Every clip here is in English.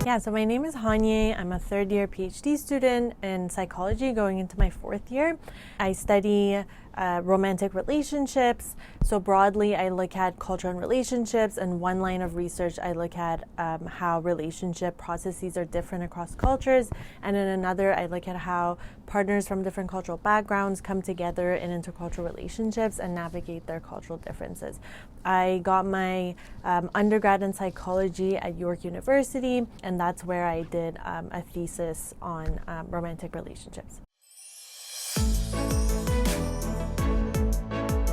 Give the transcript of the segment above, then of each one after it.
Yeah, so my name is Hanieh. I'm a third-year PhD student in psychology going into my fourth year. I study romantic relationships. So broadly, I look at culture and relationships, and one line of research, I look at how relationship processes are different across cultures, and in another, I look at how partners from different cultural backgrounds come together in intercultural relationships and navigate their cultural differences. I got my undergrad in psychology at York University, and that's where I did a thesis on romantic relationships.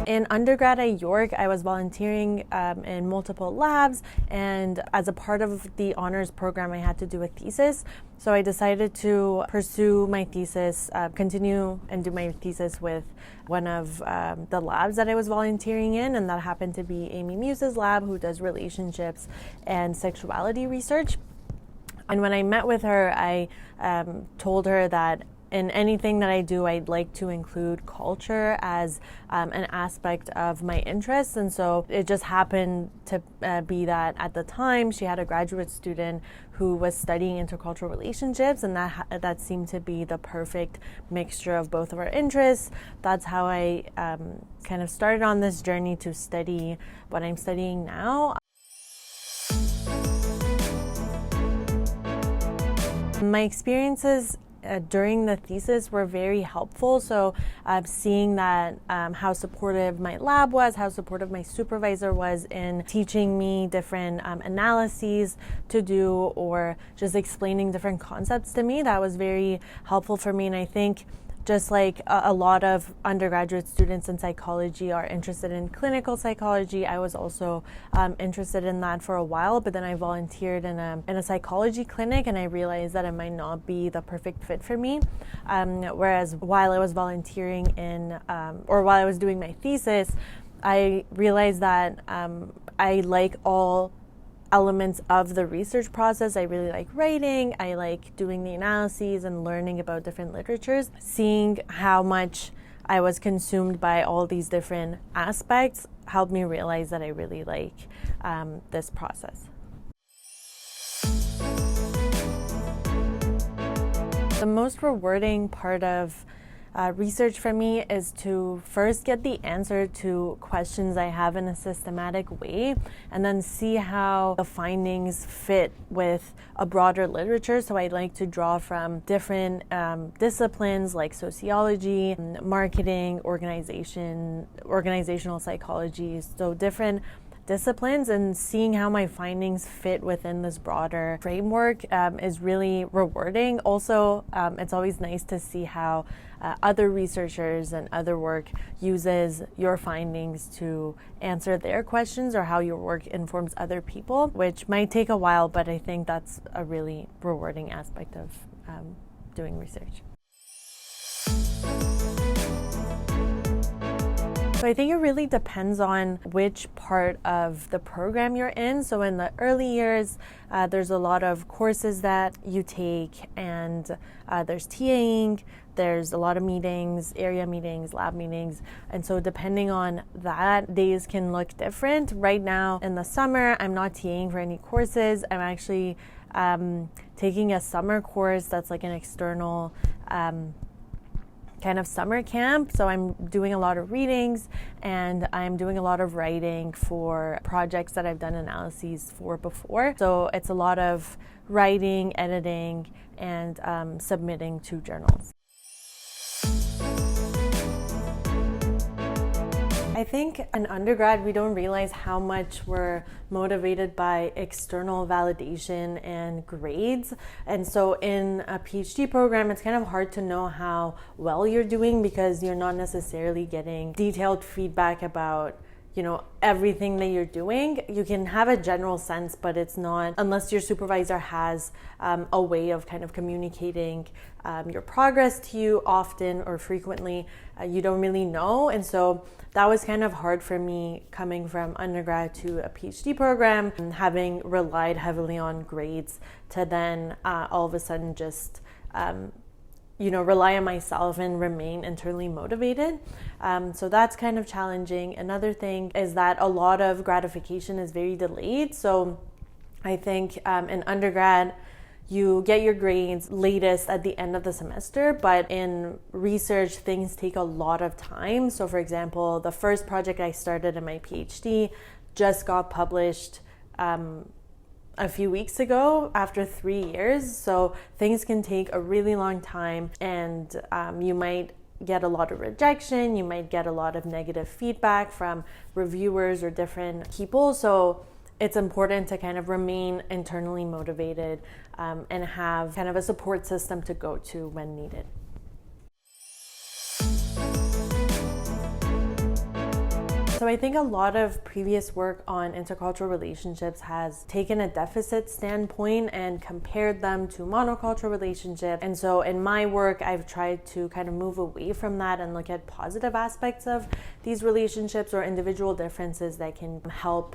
In undergrad at York, I was volunteering in multiple labs, and as a part of the honors program, I had to do a thesis. So I decided to pursue my thesis, continue and do my thesis with one of the labs that I was volunteering in, and that happened to be Amy Muse's lab, who does relationships and sexuality research. And when I met with her, I told her that in anything that I do, I'd like to include culture as an aspect of my interests. And so it just happened to be that at the time she had a graduate student who was studying intercultural relationships, and that seemed to be the perfect mixture of both of our interests. That's how I kind of started on this journey to study what I'm studying now. My experiences during the thesis were very helpful. So seeing that how supportive my lab was, how supportive my supervisor was in teaching me different analyses to do, or just explaining different concepts to me, that was very helpful for me. And I think just like a lot of undergraduate students in psychology are interested in clinical psychology, I was also interested in that for a while, but then I volunteered in a psychology clinic, and I realized that it might not be the perfect fit for me. Whereas while I was volunteering or while I was doing my thesis, I realized that I like all elements of the research process. I really like writing, I like doing the analyses and learning about different literatures. Seeing how much I was consumed by all these different aspects helped me realize that I really like this process. The most rewarding part of research for me is to first get the answer to questions I have in a systematic way, and then see how the findings fit with a broader literature. So I like to draw from different disciplines like sociology, marketing, organizational psychology, so different disciplines, and seeing how my findings fit within this broader framework is really rewarding. Also, it's always nice to see how other researchers and other work uses your findings to answer their questions, or how your work informs other people, which might take a while, but I think that's a really rewarding aspect of doing research. So I think it really depends on which part of the program you're in. So in the early years, there's a lot of courses that you take, and there's TAing, there's a lot of meetings, area meetings, lab meetings. And so depending on that, days can look different. Right now in the summer, I'm not TAing for any courses. I'm actually taking a summer course that's like an external kind of summer camp. So I'm doing a lot of readings, and I'm doing a lot of writing for projects that I've done analyses for before. So it's a lot of writing, editing, and submitting to journals. I think in undergrad, we don't realize how much we're motivated by external validation and grades. And so in a PhD program, it's kind of hard to know how well you're doing, because you're not necessarily getting detailed feedback about everything that you're doing. You can have a general sense, but it's not, unless your supervisor has a way of kind of communicating your progress to you often or frequently, you don't really know. And so that was kind of hard for me coming from undergrad to a PhD program, and having relied heavily on grades to then all of a sudden just rely on myself and remain internally motivated. So that's kind of challenging. Another thing is that a lot of gratification is very delayed. So I think in undergrad, you get your grades latest at the end of the semester, but in research, things take a lot of time. So for example, the first project I started in my PhD just got published a few weeks ago after 3 years. So things can take a really long time, and you might get a lot of rejection, you might get a lot of negative feedback from reviewers or different people. So it's important to kind of remain internally motivated and have kind of a support system to go to when needed. So I think a lot of previous work on intercultural relationships has taken a deficit standpoint and compared them to monocultural relationships. And so in my work, I've tried to kind of move away from that and look at positive aspects of these relationships or individual differences that can help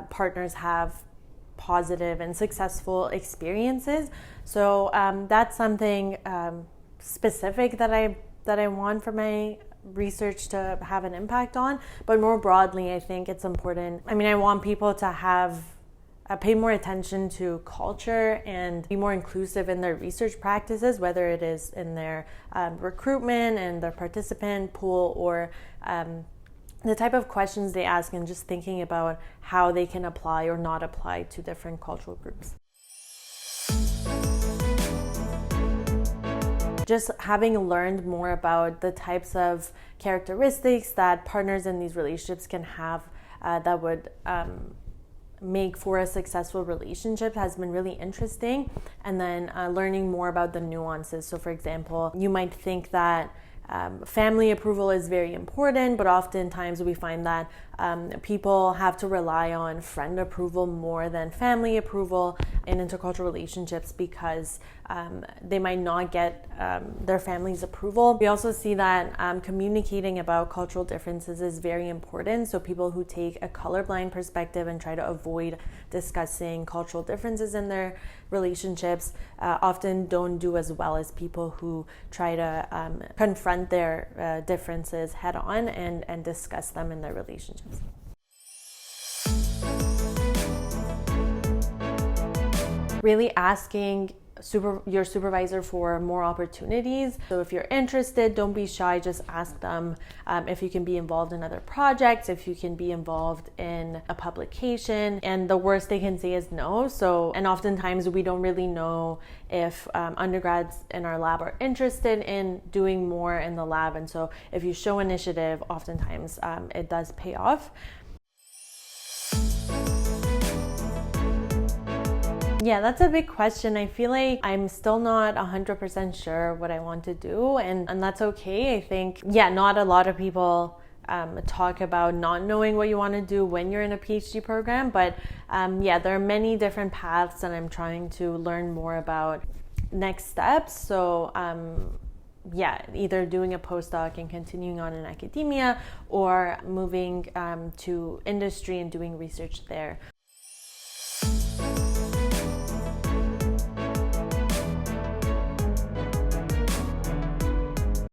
partners have positive and successful experiences. So that's something specific that I want for my research to have an impact on. But more broadly, I think it's important. I want people to have pay more attention to culture and be more inclusive in their research practices, whether it is in their recruitment and their participant pool, or the type of questions they ask, and just thinking about how they can apply or not apply to different cultural groups. Just having learned more about the types of characteristics that partners in these relationships can have that would make for a successful relationship has been really interesting. And then learning more about the nuances. So for example, you might think that family approval is very important, but oftentimes we find that people have to rely on friend approval more than family approval in intercultural relationships because they might not get their family's approval. We also see that communicating about cultural differences is very important. So people who take a colorblind perspective and try to avoid discussing cultural differences in their relationships often don't do as well as people who try to confront their differences head on and discuss them in their relationships. Really asking your supervisor for more opportunities. So if you're interested, don't be shy, just ask them if you can be involved in other projects, if you can be involved in a publication, and the worst they can say is no. And oftentimes we don't really know if undergrads in our lab are interested in doing more in the lab, and so if you show initiative, oftentimes it does pay off. Yeah, that's a big question. I feel like I'm still not 100% sure what I want to do, and that's okay. I think, not a lot of people talk about not knowing what you want to do when you're in a PhD program, but there are many different paths, and I'm trying to learn more about next steps. So either doing a postdoc and continuing on in academia, or moving to industry and doing research there.